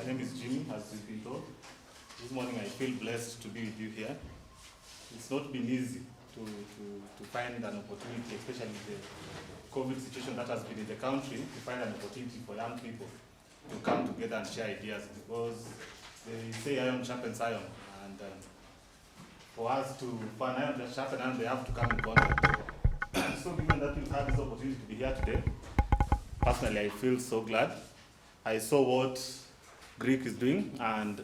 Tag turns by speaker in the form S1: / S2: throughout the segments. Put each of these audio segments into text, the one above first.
S1: My name is Jimmy, as you've been told. This morning I feel blessed to be with you here. It's not been easy to find an opportunity, especially the COVID situation that has been in the country, to find an opportunity for young people to come together and share ideas, because they say iron sharpens iron, and for an iron to sharpen iron, they have to come in contact. So given that we've had this opportunity to be here today, personally I feel so glad. I saw what Greek is doing, and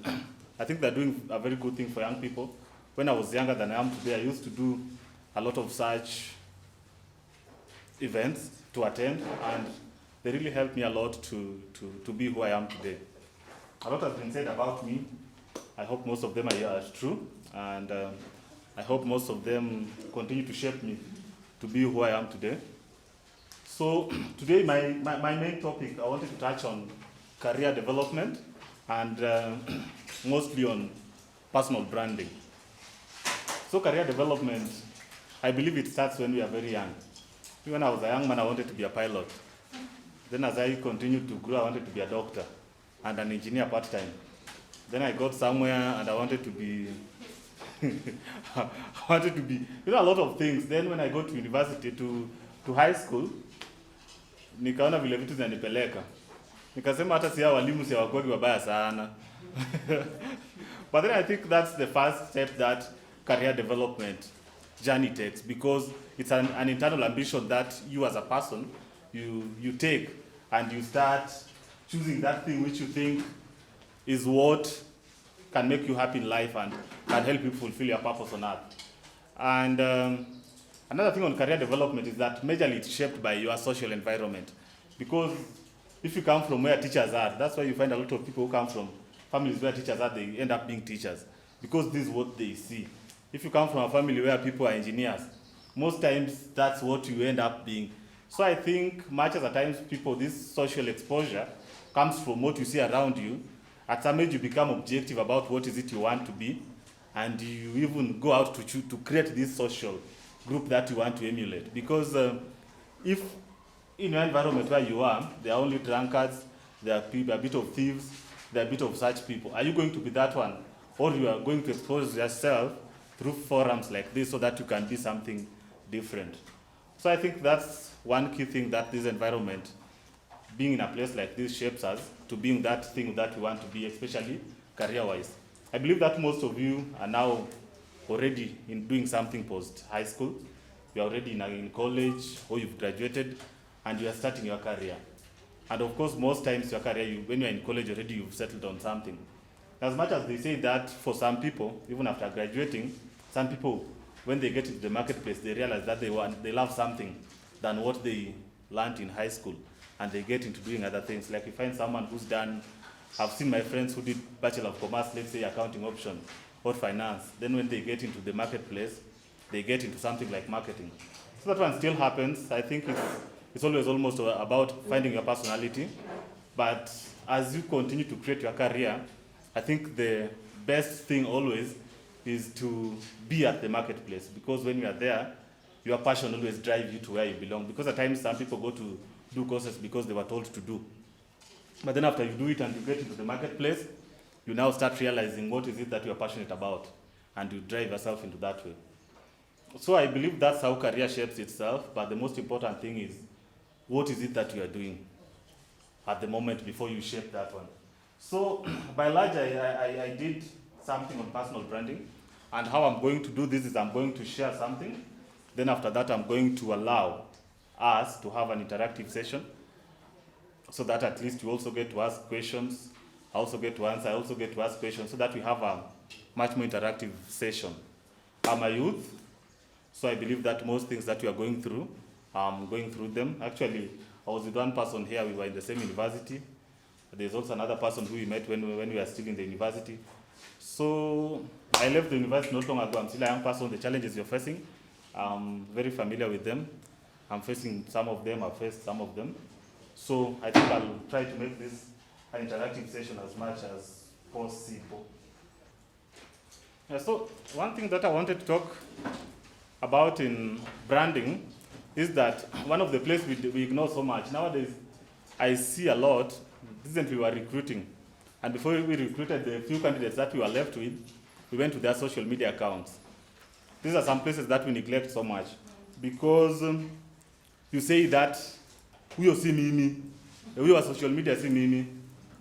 S1: I think they're doing a very good thing for young people. When I was younger than I am today, I used to do a lot of such events to attend, and they really helped me a lot to be who I am today. A lot has been said about me. I hope most of them are true, and I hope most of them continue to shape me to be who I am today. So today my main topic, I wanted to touch on career development and mostly on personal branding. So career development, I believe it starts when we are very young. When I was a young man, I wanted to be a pilot. Then as I continued to grow, I wanted to be a doctor and an engineer part-time. Then I got somewhere and I wanted to be, a lot of things. Then when I got to university, to high school, nikaona vile vitu zinanipeleka. Nikasema hata si walimu si hawakuwa wabaya sana. But then I think that's the first step that career development journey takes, because it's an internal ambition that you as a person, you take, and you start choosing that thing which you think is what can make you happy in life and can help you fulfill your purpose on earth. And another thing on career development is that majorly it's shaped by your social environment. Because if you come from where teachers are, that's why you find a lot of people who come from families where teachers are, they end up being teachers, because this is what they see. If you come from a family where people are engineers, most times that's what you end up being. So I think much as at times people, this social exposure comes from what you see around you. At some age you become objective about what is it you want to be, and you even go out to create this social group that you want to emulate. Because if in your environment where you are, there are only drunkards, there are people, a bit of thieves, there are a bit of such people, are you going to be that one? Or you are going to expose yourself through forums like this so that you can be something different? So I think that's one key thing, that this environment, being in a place like this, shapes us to being that thing that we want to be, especially career-wise. I believe that most of you are now already in doing something post-high school. You are already in college, or you've graduated, and you are starting your career. And of course, most times your career, when you're in college already, you've settled on something. As much as they say that for some people, even after graduating, some people, when they get into the marketplace, they realize that they love something than what they learned in high school, and they get into doing other things. Like you find someone who's done, I've seen my friends who did Bachelor of Commerce, let's say accounting option or finance. Then when they get into the marketplace, they get into something like marketing. So that one still happens. I think it's always almost about finding your personality. But as you continue to create your career, I think the best thing always is to be at the marketplace, because when you are there, your passion always drives you to where you belong. Because at times some people go to do courses because they were told to do. But then after you do it and you get into the marketplace, you now start realizing what is it that you are passionate about, and you drive yourself into that way. So I believe that's how career shapes itself, but the most important thing is, what is it that you are doing at the moment before you shape that one? So by and large, I did something on personal branding, and how I'm going to do this is I'm going to share something. Then after that, I'm going to allow us to have an interactive session, so that at least you also get to ask questions, I also get to answer, I also get to ask questions, so that we have a much more interactive session. I'm a youth, so I believe that most things that we are going through, I'm going through them. Actually, I was with one person here, we were in the same university. There's also another person who we met when we were still in the university. So I left the university not long ago. I'm still a young person. The challenges you're facing, I'm very familiar with them. I'm facing some of them, I've faced some of them. So I think I'll try to make this an interactive session as much as possible. Yeah, so one thing that I wanted to talk about in branding is that one of the places we ignore so much. Nowadays, I see a lot, recently we were recruiting And before we recruited the few candidates that we were left with, we went to their social media accounts. These are some places that we neglect so much because you say that we see mimi, we are social media see mimi.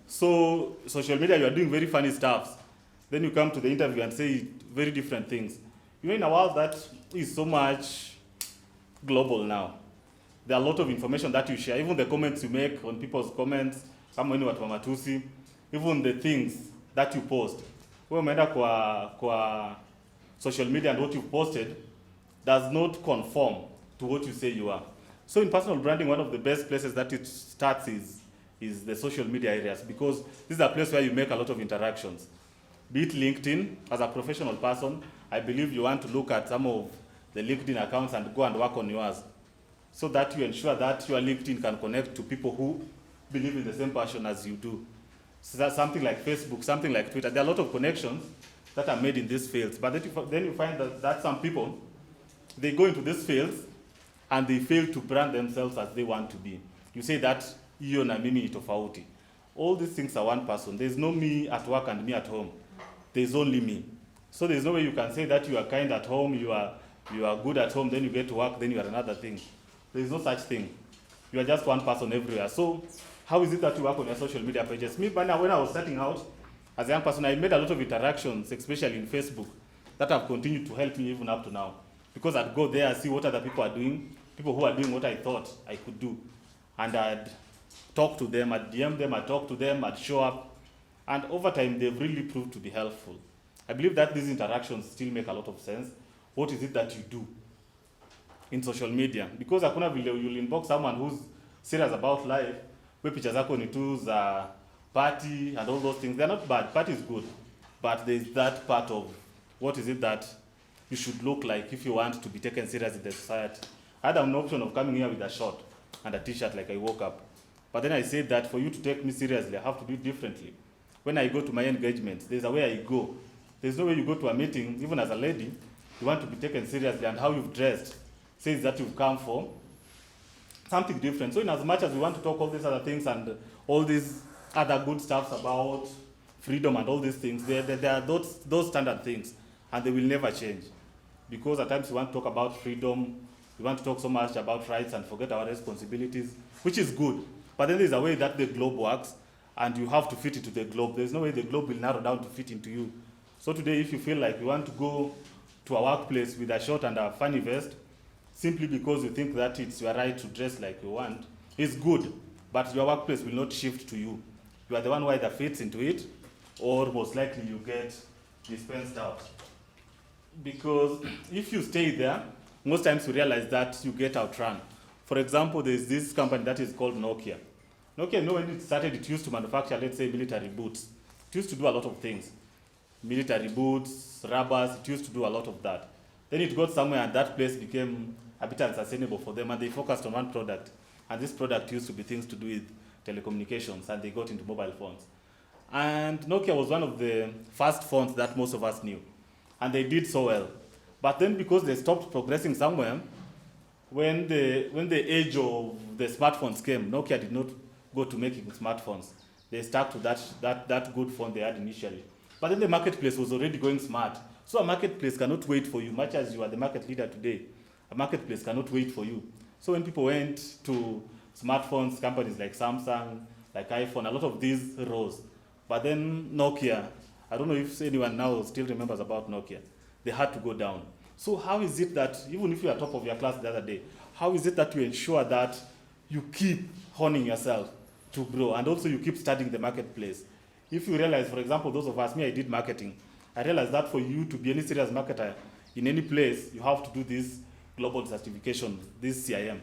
S1: So social media, you are doing very funny stuff. Then you come to the interview and say very different things. You know, in a world that is so much global now, there are a lot of information that you share, even the comments you make on people's comments, even the things that you post. Wewe umeenda kwa social media and what you've posted does not conform to what you say you are. So in personal branding, one of the best places that it starts is the social media areas, because this is a place where you make a lot of interactions. Be it LinkedIn, as a professional person, I believe you want to look at some of the LinkedIn accounts and go and work on yours, so that you ensure that your LinkedIn can connect to people who believe in the same passion as you do. So that's something like Facebook, something like Twitter. There are a lot of connections that are made in these fields. But then you find that some people, they go into these fields and they fail to brand themselves as they want to be. You say that, iyo na mimi tofauti. All these things are one person. There's no me at work and me at home. There's only me. So there's no way you can say that you are kind at home, you are good at home, then you get to work, then you are another thing. There's no such thing. You are just one person everywhere. So how is it that you work on your social media pages? Me, when I was starting out as a young person, I made a lot of interactions, especially in Facebook, that have continued to help me even up to now. Because I'd go there and see what other people are doing, people who are doing what I thought I could do. And I'd talk to them, I'd DM them, I'd talk to them, I'd show up. And over time, they've really proved to be helpful. I believe that these interactions still make a lot of sense. What is it that you do in social media? Because hakuna vile you'll inbox someone who's serious about life, where picha zako ni tu za party and all those things. They're not bad. Party is good. But there's that part of what is it that you should look like if you want to be taken serious in the society. I had an option of coming here with a short and a t-shirt like I woke up. But then I said that for you to take me seriously, I have to do it differently. When I go to my engagements, there's a way I go. There's no way you go to a meeting, even as a lady, you want to be taken seriously, and how you've dressed says that you've come for something different. So in as much as we want to talk all these other things and all these other good stuffs about freedom and all these things, there are those standard things, and they will never change. Because at times we want to talk about freedom, we want to talk so much about rights and forget our responsibilities, which is good. But then there's a way that the globe works, and you have to fit into the globe. There's no way the globe will narrow down to fit into you. So today, if you feel like you want to go to a workplace with a short and a funny vest, simply because you think that it's your right to dress like you want, it's good, but your workplace will not shift to you. You are the one who either fits into it, or most likely you get dispensed out. Because if you stay there, most times you realize that you get outrun. For example, there's this company that is called Nokia. Nokia, you know, when it started, it used to manufacture, let's say, military boots. It used to do a lot of things. Military boots, rubbers, it used to do a lot of that. Then it got somewhere and that place became a bit unsustainable for them, and they focused on one product. And this product used to be things to do with telecommunications, and they got into mobile phones. And Nokia was one of the first phones that most of us knew. And they did so well. But then because they stopped progressing somewhere, when the age of the smartphones came, Nokia did not go to making smartphones. They stuck to that good phone they had initially. But then the marketplace was already going smart. So a marketplace cannot wait for you, much as you are the market leader today. A marketplace cannot wait for you. So when people went to smartphones, companies like Samsung, like iPhone, a lot of these rose. But then Nokia, I don't know if anyone now still remembers about Nokia. They had to go down. So how is it that, even if you are top of your class the other day, how is it that you ensure that you keep honing yourself to grow, and also you keep studying the marketplace? If you realize, for example, those of us, me, I did marketing. I realized that for you to be any serious marketer in any place, you have to do this global certification, this CIM.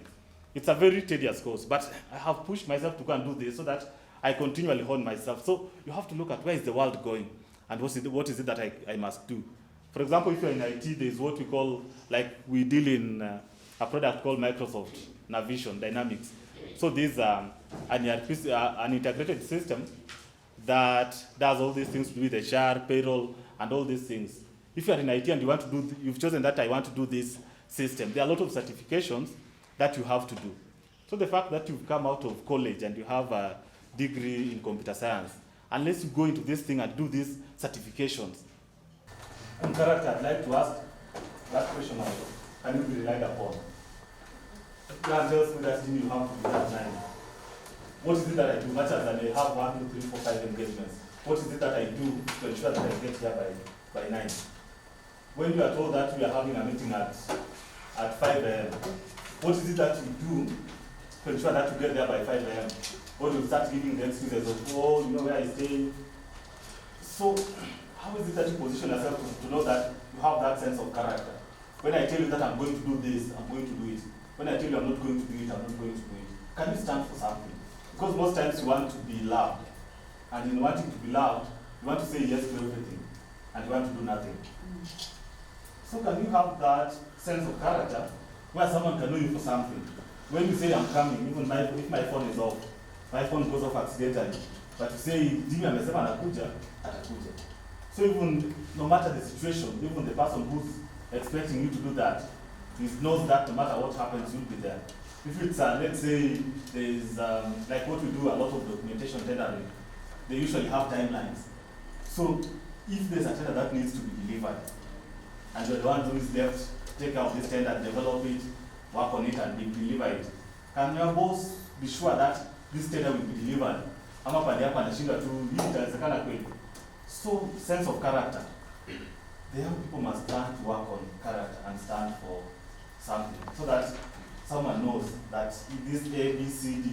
S1: It's a very tedious course, but I have pushed myself to go and do this so that I continually hone myself. So you have to look at where is the world going, and what is it that I must do. For example, if you're in IT, there's what we call, like we deal in a product called Microsoft Navision Dynamics. So this is an ERP, an integrated system that does all these things to do with HR, payroll, and all these things. If you're in IT and you've chosen that I want to do this system, there are a lot of certifications that you have to do. So the fact that you've come out of college and you have a degree in computer science, unless you go into this thing and do these certifications. On character, I'd like to ask that question of, can you be relied upon? Plan tells me that you have to be that 9. What is it that I do? Much as I may have 1, 2, 3, 4, 5 engagements, what is it that I do to ensure that I get here by 9? When you are told that we are having a meeting at 5 a.m., what is it that you do to ensure that you get there by 5 a.m.? Or you start giving the excuses of, oh, you know where I stay. So, how is it that you position yourself to know that you have that sense of character? When I tell you that I'm going to do this, I'm going to do it. When I tell you I'm not going to do it, I'm not going to do it. Can you stand for something? Because most times you want to be loved. And in wanting to be loved, you want to say yes to everything. And you want to do nothing. So can you have that sense of character where someone can know you for something? When you say I'm coming, even if my phone is off, my phone goes off accidentally. But you say, Jimmy amesema anakuja, atakuja. So even, no matter the situation, even the person who's expecting you to do that, he knows that no matter what happens, you'll be there. If it's, let's say, there's, like what we do, a lot of documentation tendering, they usually have timelines. So if there's a tender that needs to be delivered, and you're the one who is left, take out this tender, develop it, work on it, and deliver it, can your boss be sure that this tender will be delivered? Ama pande yako anashinda tu, hii itawezekana kweli? So, sense of character. The young people must learn to work on character and stand for something, so that someone knows that this A, B, C, D,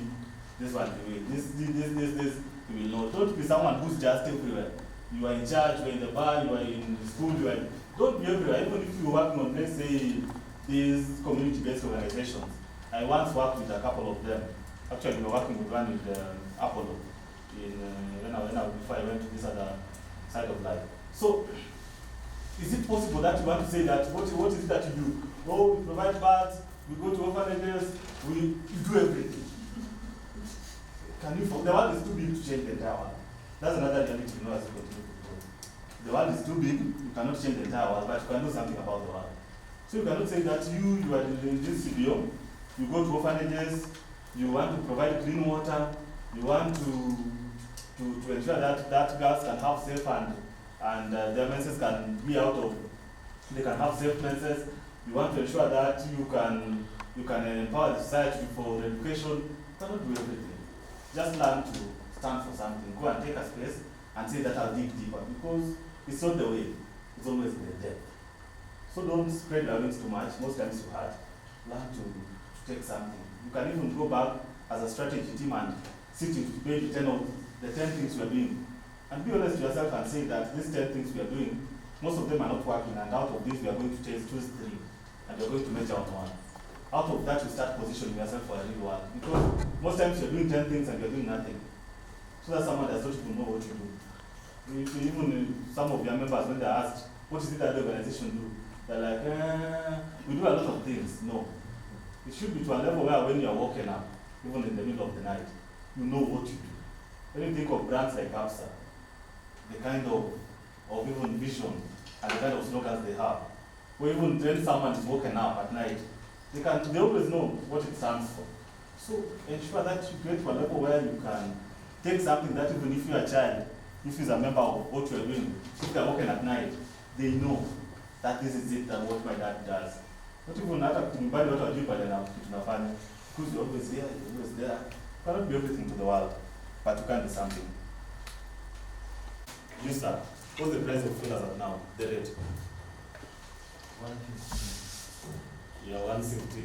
S1: this one the way, this, you will know. Don't be someone who's just everywhere. You are in charge, you are in the bar, you are in school, you are in, don't be everywhere. Even if you're working on, let's say, these community-based organizations. I once worked with a couple of them. Actually, we were working with one with Apollo before I went to this other side of life. So, is it possible that you want to say that, what is it that you do? Oh, we provide baths, we go to orphanages, we do everything. Can you, the world is too big to change the entire world. That's another reality you know as you continue to grow. The world is too big, you cannot change the entire world, but you can do something about the world. So you cannot say that you are in this CBO, you go to orphanages, you want to provide clean water, you want to ensure that girls can have safe and their menses can be out of, they can have safe menses. You want to ensure that you can empower the society for education. You cannot do everything. Just learn to stand for something. Go and take a space and say that I'll dig deeper, because it's not the way. It's always the depth. So don't spread your wings too much. Most times you hard. Learn to take something. You can even go back as a strategy team and sit to maybe 10 things we are doing. And be honest to yourself and say that these 10 things we are doing, most of them are not working, and out of these we are going to choose 3, and we are going to measure on 1. Out of that, you start positioning yourself for a real world. Because most times you're doing 10 things and you're doing nothing. So that someone does not even know what you do. If even some of your members, when they're asked, what is it that the organization do? They're like, we do a lot of things. No. It should be to a level where when you're walking up, even in the middle of the night, you know what you do. When you think of brands like APSA, the kind of even vision and the kind of slogans they have, or even when someone is woken up at night, they always know what it stands for. So ensure that you get to a level where you can take something that even if you're a child, if you're a member of what you're doing, if they're working at night, they know that this is it, that what my dad does. Not even hata kumbali watu wajui pale na kitu nafanya, because you're always there, you're always there. You cannot be everything to the world, but you can be something. You sir, what's the price of fuel as of now? The rate? 150. Yeah, 160,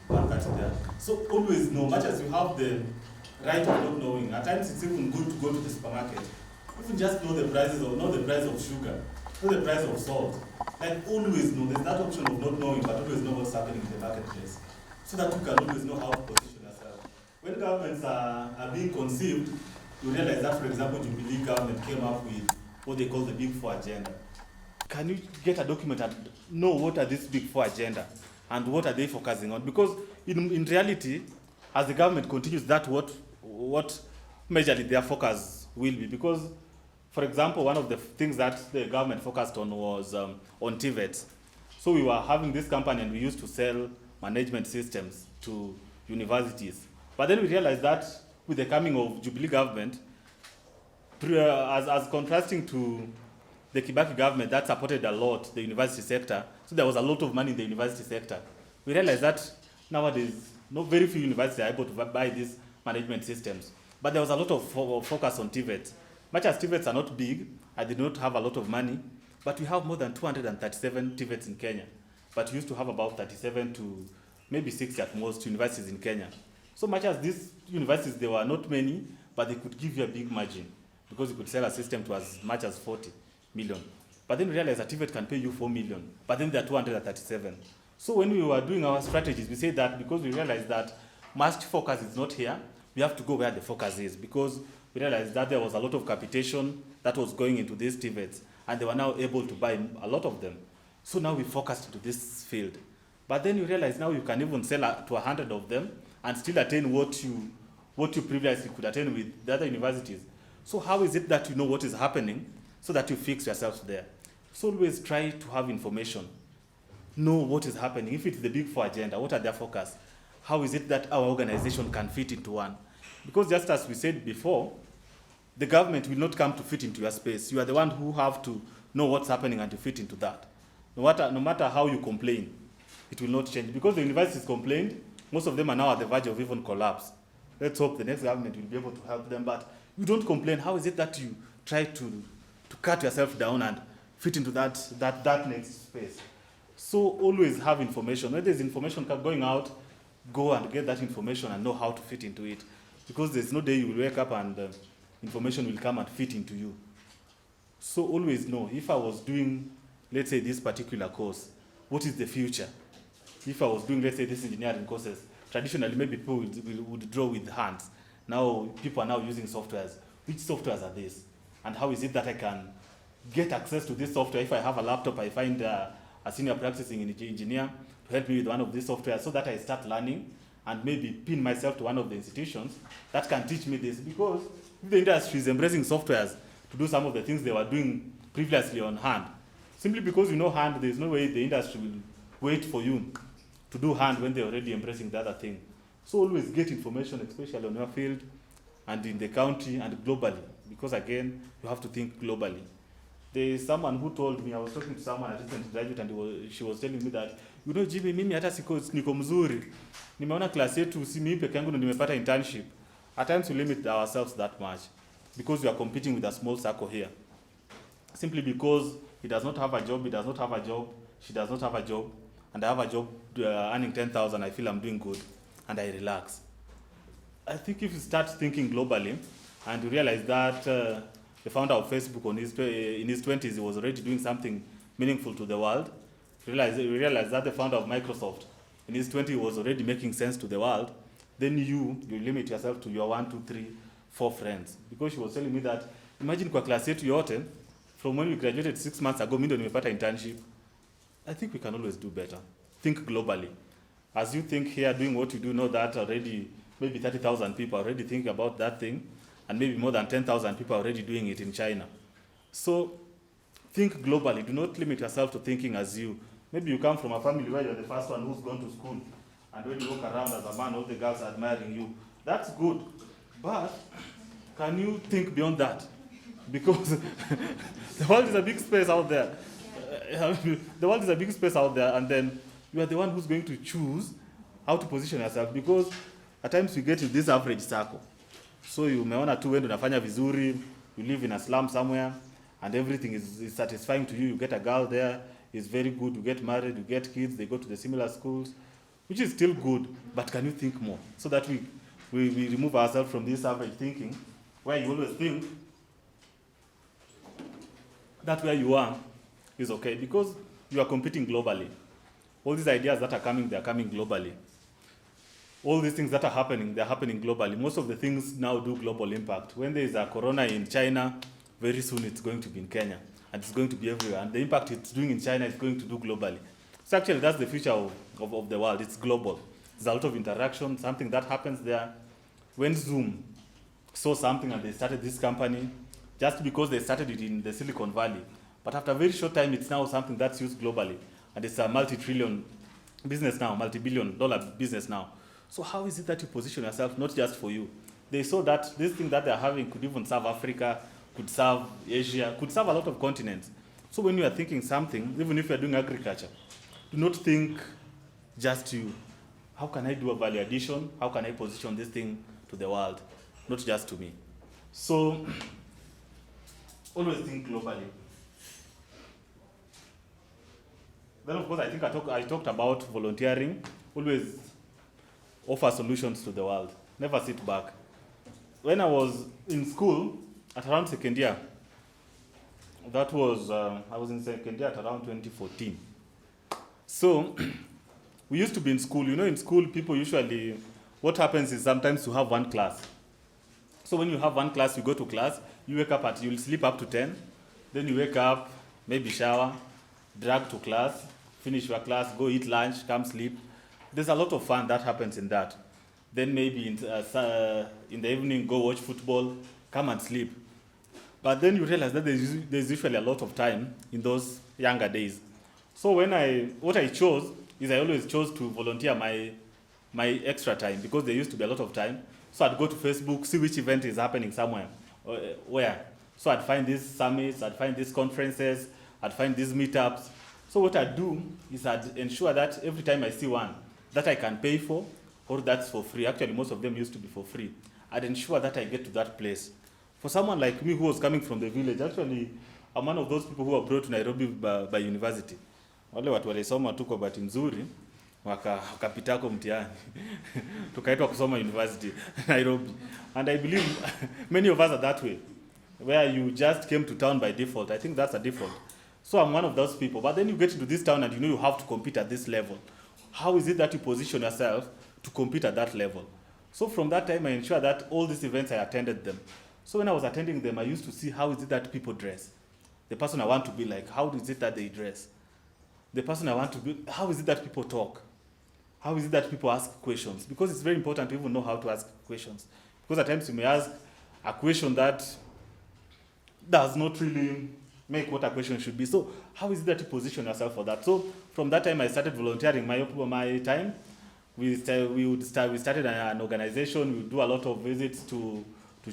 S1: 130 there. So always know, much as you have the right of not knowing, at times it's even good to go to the supermarket. Even just know the prices of, know the price of sugar, know the price of salt. Like always know, there's that option of not knowing, but always know what's happening in the marketplace. So that you can always know how to position yourself. When governments are being conceived, you realize that, for example, Jubilee government came up with what they call the Big Four agenda. Can you get a document and know what are these Big Four agenda and what are they focusing on? Because in reality, as the government continues, that what majorly their focus will be. Because, for example, one of the things that the government focused on was on TVETs. So we were having this company and we used to sell management systems to universities. But then we realized that with the coming of Jubilee government, as contrasting to the Kibaki government that supported a lot the university sector, so there was a lot of money in the university sector. We realized that nowadays, not very few universities are able to buy these management systems. But there was a lot of focus on TVETs. Much as TVETs are not big, and they do not have a lot of money, but we have more than 237 TVETs in Kenya. But we used to have about 37 to maybe 60 at most universities in Kenya. So much as these universities, there were not many, but they could give you a big margin because you could sell a system to as much as 40 million. But then we realized that TVET can pay you 4 million, but then there are 237. So when we were doing our strategies, we said that because we realized that much focus is not here, we have to go where the focus is, because we realized that there was a lot of capitation that was going into these TVETs, and they were now able to buy a lot of them. So now we focused into this field. But then you realize now you can even sell to 100 of them and still attain what you previously could attain with the other universities. So how is it that you know what is happening so that you fix yourselves there? So always try to have information. Know what is happening. If it's the Big Four agenda, what are their focus? How is it that our organization can fit into one? Because just as we said before, the government will not come to fit into your space. You are the one who have to know what's happening and to fit into that. No matter how you complain, it will not change. Because the universities complained, most of them are now at the verge of even collapse. Let's hope the next government will be able to help them. But you don't complain. How is it that you try to cut yourself down and fit into that next space? So always have information. When there's information going out, go and get that information and know how to fit into it. Because there's no day you will wake up and information will come and fit into you. So always know, if I was doing, let's say, this particular course, what is the future? If I was doing, let's say, this engineering courses, traditionally maybe people would draw with hands. Now people are now using softwares. Which softwares are these? And how is it that I can get access to this software? If I have a laptop, I find a senior practicing engineer to help me with one of these softwares so that I start learning and maybe pin myself to one of the institutions that can teach me this. Because if the industry is embracing softwares to do some of the things they were doing previously on hand, simply because you know hand, there's no way the industry will wait for you to do hand when they're already embracing the other thing. So always get information, especially on your field and in the country and globally, because again, you have to think globally. There is someone who told me, I was talking to someone, a recent graduate, and she was telling me that, you know, Jimmy, mimi hata niko mzuri. Nimeona class yetu, si mimi peke yangu ndo nimepata internship. At times we limit ourselves that much because we are competing with a small circle here. Simply because he does not have a job, he does not have a job, she does not have a job, and I have a job earning 10,000, I feel I'm doing good, and I relax. I think if you start thinking globally, and you realize that the founder of Facebook in his 20s, he was already doing something meaningful to the world. You realize that the founder of Microsoft in his 20s was already making sense to the world. Then you limit yourself to your 1, 2, 3, 4 friends. Because she was telling me that, imagine kwa class yetu yote, from when we graduated 6 months ago, mimi ndo nimepata internship. I think we can always do better. Think globally. As you think here, doing what you do, know that already maybe 30,000 people already think about that thing, and maybe more than 10,000 people are already doing it in China. So think globally. Do not limit yourself to thinking as you. Maybe you come from a family where you're the first one who's gone to school, and when you walk around as a man, all the girls are admiring you. That's good. But can you think beyond that? Because the world is a big space out there. The world is a big space out there, and then you are the one who's going to choose how to position yourself. Because at times we get in this average circle. So you umeona tu wewe unafanya vizuri, you live in a slum somewhere, and everything is satisfying to you. You get a girl there, it's very good, you get married, you get kids, they go to the similar schools, which is still good, but can you think more? So that we remove ourselves from this average thinking, where you always think that where you are is okay, because you are competing globally. All these ideas that are coming, they are coming globally. All these things that are happening, they're happening globally. Most of the things now do global impact. When there is a corona in China, very soon it's going to be in Kenya, and it's going to be everywhere. And the impact it's doing in China is going to do globally. So actually, that's the future of the world. It's global. There's a lot of interaction, something that happens there. When Zoom saw something and they started this company, just because they started it in the Silicon Valley, but after a very short time, it's now something that's used globally. And it's a multi-trillion business now, multi-billion-dollar business now. So how is it that you position yourself, not just for you? They saw that this thing that they're having could even serve Africa, could serve Asia, could serve a lot of continents. So when you are thinking something, even if you are doing agriculture, do not think just you. How can I do a value addition? How can I position this thing to the world? Not just to me. So always think globally. Then of course I think I talked about volunteering. Always offer solutions to the world. Never sit back. When I was in school, at around second year, that was, I was in second year at around 2014. So, we used to be in school. You know, in school, people usually, what happens is sometimes you have one class. So when you have one class, you go to class, you wake up you'll sleep up to 10, then you wake up, maybe shower, drag to class, finish your class, go eat lunch, come sleep. There's a lot of fun that happens in that. Then maybe in the evening, go watch football, come and sleep. But then you realize that there's usually a lot of time in those younger days. So what I chose is I always chose to volunteer my extra time because there used to be a lot of time. So I'd go to Facebook, see which event is happening somewhere, where. So I'd find these summits, I'd find these conferences, I'd find these meetups. So what I'd do is I'd ensure that every time I see one that I can pay for or that's for free, actually most of them used to be for free, I'd ensure that I get to that place. For someone like me who was coming from the village, actually I'm one of those people who were brought to Nairobi by university. Wale watu walisoma tu kwa bahati nzuri, wakapitako mtihani. Tukaitwa kusoma university Nairobi. And I believe many of us are that way, where you just came to town by default. I think that's a default. So I'm one of those people. But then you get into this town and you know you have to compete at this level. How is it that you position yourself to compete at that level? So from that time, I ensure that all these events, I attended them. So when I was attending them, I used to see how is it that people dress. The person I want to be like, how is it that they dress? The person I want to be, how is it that people talk? How is it that people ask questions? Because it's very important to even know how to ask questions. Because at times you may ask a question that does not really make what a question should be. So how is it that you position yourself for that? So from that time, I started volunteering my time. We started an organization. We do a lot of visits to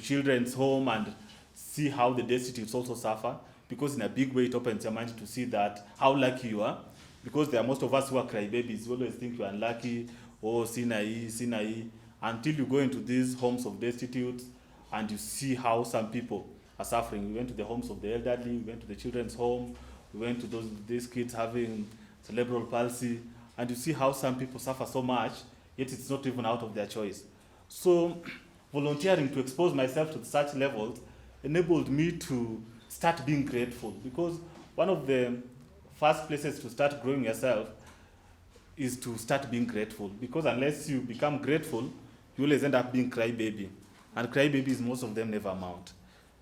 S1: children's home and see how the destitutes also suffer. Because in a big way, it opens your mind to see that how lucky you are. Because there are most of us who are crybabies. We always think you're unlucky, oh, sinai, until you go into these homes of destitutes and you see how some people are suffering. We went to the homes of the elderly, we went to the children's home, we went to these kids having cerebral palsy, and you see how some people suffer so much, yet it's not even out of their choice. So volunteering to expose myself to such levels enabled me to start being grateful, because one of the first places to start growing yourself is to start being grateful, because unless you become grateful, you always end up being crybaby, and crybabies, most of them never amount.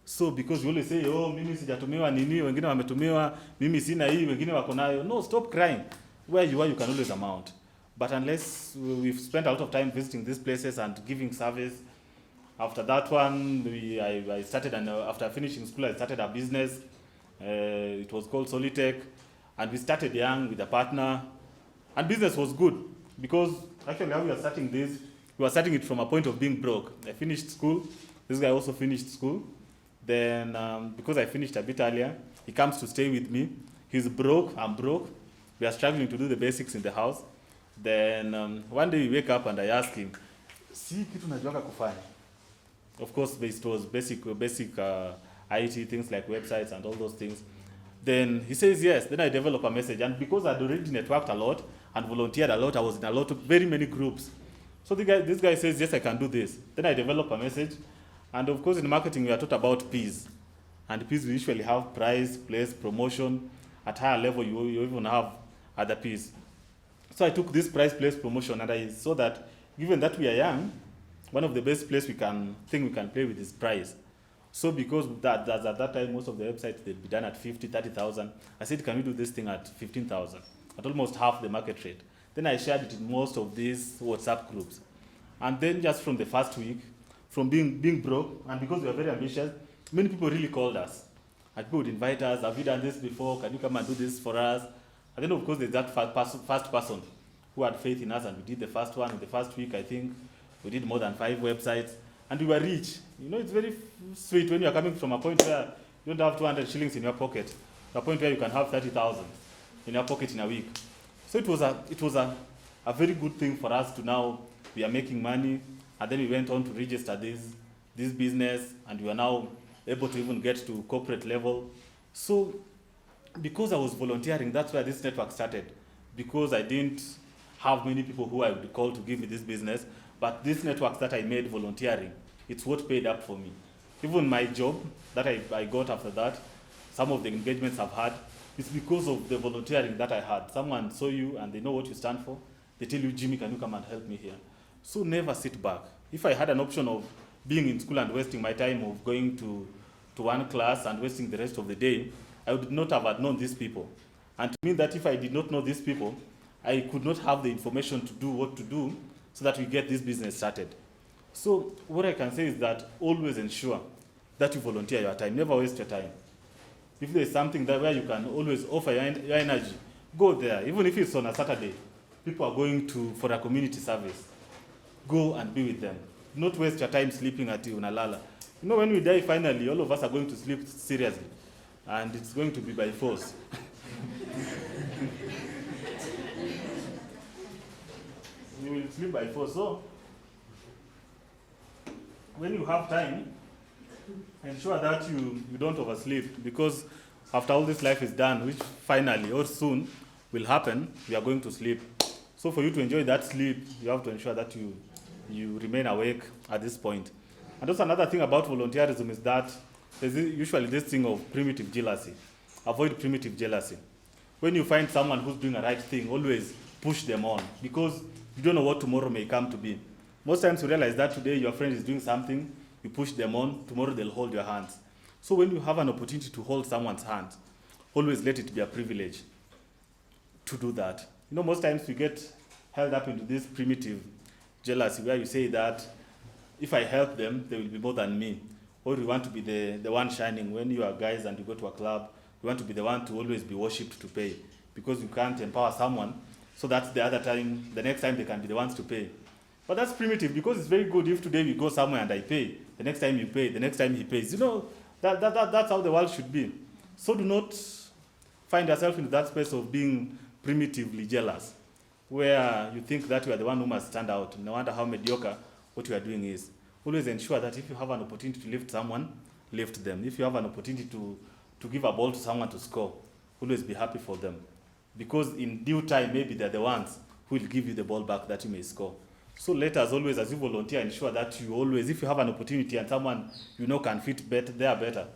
S1: So because you always say, oh, mimi sijatumiwa nini, wengine wametumiwa, mimi sina hii, wengine wako nayo. No, stop crying. Where you are, you can always amount. But unless we've spent a lot of time visiting these places and giving service, after that one, I started, and after finishing school, I started a business. It was called Solitech, and we started young with a partner. And business was good, because actually how we are starting this, we were starting it from a point of being broke. I finished school. This guy also finished school. Then, because I finished a bit earlier, he comes to stay with me. He's broke, I'm broke. We are struggling to do the basics in the house. Then, one day we wake up and I ask him, si kitu najuanga kufanya. Of course, it was basic IT, things like websites and all those things. Then he says yes. Then I develop a message. And because I'd already networked a lot and volunteered a lot, I was in very many groups. So this guy says, yes, I can do this. Then I develop a message. And of course, in marketing, we are taught about P's. And P's, we usually have price, place, promotion. At higher level, you even have other P's. So I took this price, place, promotion, and I saw that given that we are young, one of the best places we can play with is price. So because at that time, most of the websites, they'd be done at 50, 30,000. I said, can we do this thing at 15,000? At almost half the market rate. Then I shared it in most of these WhatsApp groups. And then just from the first week, from being broke, and because we were very ambitious, many people really called us. And people would invite us, have you done this before? Can you come and do this for us? And then, of course, there's that first person who had faith in us, and we did the first one. In the first week, I think, we did more than 5 websites. and we were rich. You know, it's very sweet when you are coming from a point where you don't have 200 shillings in your pocket, to a point where you can have 30,000 in your pocket in a week. So it was a very good thing for us to now, we are making money, and then we went on to register this business, and we are now able to even get to corporate level. So because I was volunteering, that's where this network started. Because I didn't have many people who I would call to give me this business, but this network that I made volunteering, it's what paid up for me. Even my job that I got after that, some of the engagements I've had, it's because of the volunteering that I had. Someone saw you and they know what you stand for. They tell you, Jimmy, can you come and help me here? So never sit back. If I had an option of being in school and wasting my time of going to one class and wasting the rest of the day, I would not have known these people. And to mean that if I did not know these people, I could not have the information to do what to do so that we get this business started. So what I can say is that always ensure that you volunteer your time. Never waste your time. If there's something that where you can always offer your energy, go there. Even if it's on a Saturday, people are going for a community service. Go and be with them. Do not waste your time sleeping at Unalala. You know, when we die finally, all of us are going to sleep seriously. And it's going to be by force. You will sleep by force. So, when you have time, ensure that you don't oversleep, because after all this life is done, which finally or soon will happen, we are going to sleep. So for you to enjoy that sleep, you have to ensure that you remain awake at this point. And also another thing about volunteerism is that there's usually this thing of primitive jealousy. Avoid primitive jealousy. When you find someone who's doing the right thing, always push them on, because you don't know what tomorrow may come to be. Most times you realize that today your friend is doing something, you push them on, tomorrow they'll hold your hands. So when you have an opportunity to hold someone's hand, always let it be a privilege to do that. You know, most times we get held up into this primitive jealousy where you say that if I help them, they will be more than me. Or you want to be the one shining. When you are guys and you go to a club, you want to be the one to always be worshipped to pay, because you can't empower someone so that the next time they can be the ones to pay. But that's primitive, because it's very good if today we go somewhere and I pay, the next time you pay, the next time he pays. You know, that's how the world should be. So do not find yourself in that space of being primitively jealous, where you think that you are the one who must stand out. No wonder how mediocre what you are doing is. Always ensure that if you have an opportunity to lift someone, lift them. If you have an opportunity to give a ball to someone to score, always be happy for them. Because in due time, maybe they're the ones who will give you the ball back that you may score. So let us always, as you volunteer, ensure that you always, if you have an opportunity and someone you know can fit better,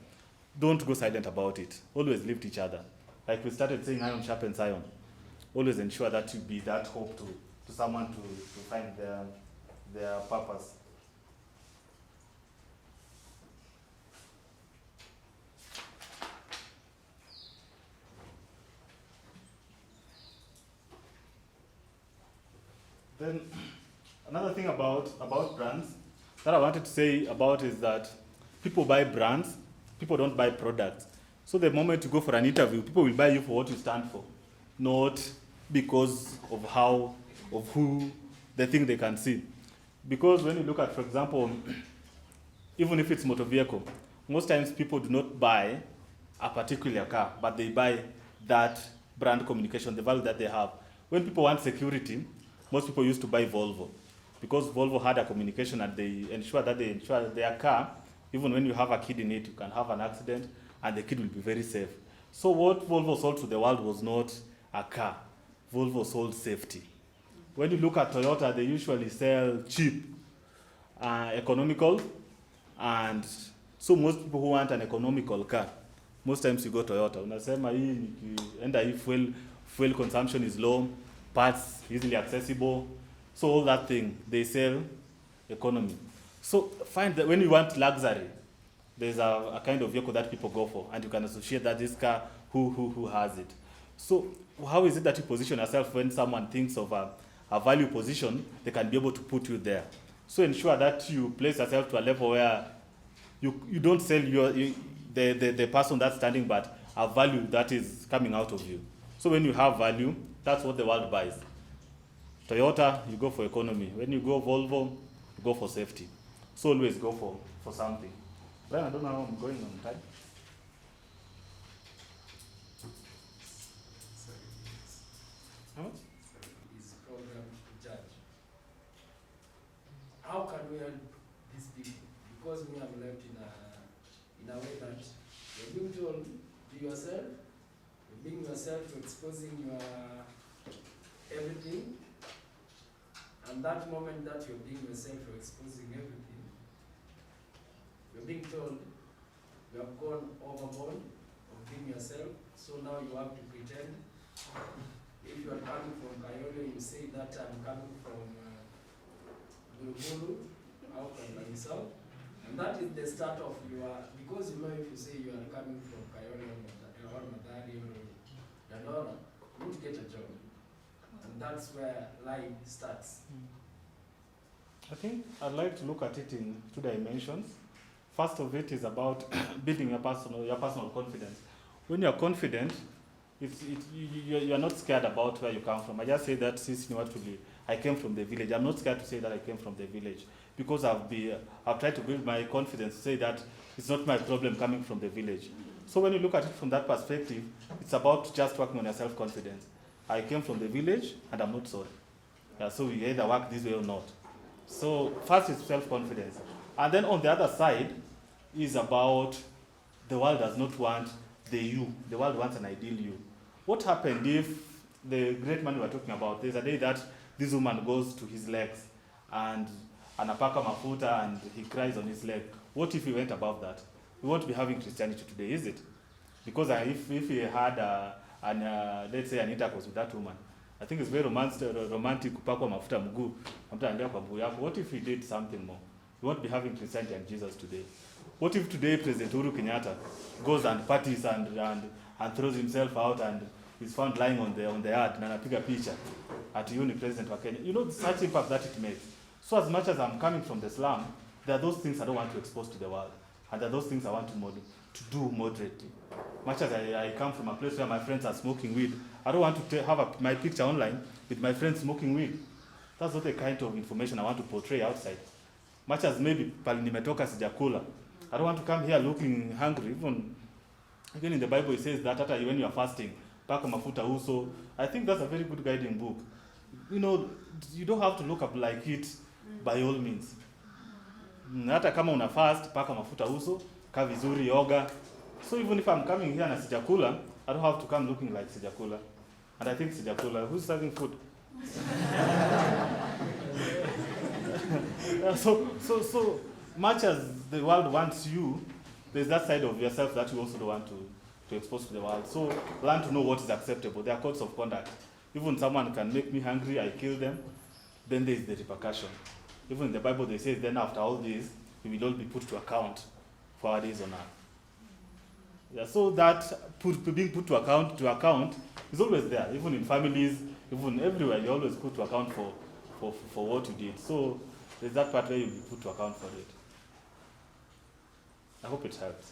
S1: don't go silent about it. Always lift each other. Like we started saying, iron sharpens iron. Always ensure that you be that hope to someone to find their purpose. Then another thing about brands that I wanted to say about is that people buy brands, people don't buy products. So the moment you go for an interview, people will buy you for what you stand for, not because of who they think they can see. Because when you look at, for example, even if it's motor vehicle, most times people do not buy a particular car, but they buy that brand communication, the value that they have. When people want security, most people used to buy Volvo, because Volvo had a communication and they ensure that their car, even when you have a kid in it, you can have an accident and the kid will be very safe. So what Volvo sold to the world was not a car. Volvo sold safety. When you look at Toyota, they usually sell cheap, economical, and so most people who want an economical car, most times you go Toyota. Unasema hii fuel consumption is low, parts easily accessible, so all that thing, they sell economy. So find that when you want luxury, there's a kind of vehicle that people go for, and you can associate that this car, who has it. So how is it that you position yourself when someone thinks of a value position, they can be able to put you there? So ensure that you place yourself to a level where you don't sell the person that's standing, but a value that is coming out of you. So when you have value, that's what the world buys. Toyota, you go for economy. When you go Volvo, you go for safety. So always go for something. Brian, I don't know how I'm going on time. How much?
S2: Is programmed to judge. How can we help these people? Because we have left in a way that you're being told, be yourself, you're being yourself, exposing your everything, and that moment that you're being yourself, you're exposing everything, you're being told you have gone overboard of being yourself, so now you have to pretend. If you are coming from Kayole, you say that I'm coming from Buruburu, out of Lanisau. And that is the start of your, because you know if you say you are coming from Kayole or Madari or Dandora, you won't get a job. And that's where lying starts.
S1: I think I'd like to look at it in 2 dimensions. First of it is about building your personal confidence. When you're confident, you're not scared about where you come from. I just say that since I came from the village. I'm not scared to say that I came from the village because I've tried to build my confidence to say that it's not my problem coming from the village. So when you look at it from that perspective, it's about just working on your self-confidence. I came from the village and I'm not sorry. Yeah, so you either work this way or not. So first is self-confidence. And then on the other side is about the world does not want the you. The world wants an ideal you. What happened if the great man we were talking about, there's a day that this woman goes to his legs and anapaka mafuta and he cries on his leg. What if he went above that? We won't be having Christianity today, is it? Because if he had, let's say, an intercourse with that woman, I think it's very romantic kupakwa mafuta mguu. What if he did something more? We won't be having Christianity and Jesus today. What if today President Uhuru Kenyatta goes and parties and throws himself out and is found lying on the earth and anapiga picha at uni president wa Kenya? You know such impact that it makes. So as much as I'm coming from the slum, there are those things I don't want to expose to the world. And there are those things I want to do moderately. Much as I come from a place where my friends are smoking weed, I don't want to have my picture online with my friends smoking weed. That's not the kind of information I want to portray outside. Much as maybe pali nimetoka sijakula, I don't want to come here looking hungry. Even in the Bible it says that when you are fasting, paka mafuta uso. I think that's a very good guiding book. You know, you don't have to look up like it by all means. Hata kama una fast, paka mafuta uso, kaa vizuri, yoga. So even if I'm coming here na sijakula, I don't have to come looking like sijakula. And I think sijakula, who's serving food? So much as the world wants you, there's that side of yourself that you also don't want to expose to the world. So learn to know what is acceptable. There are codes of conduct. Even someone can make me hungry, I kill them, then there is the repercussion. Even in the Bible they say, then after all this, we will all be put to account for our days on earth. Yeah, so that being put to account is always there. Even in families, even everywhere, you're always put to account for what you did. So there's that part where you'll be put to account for it. I hope it helps.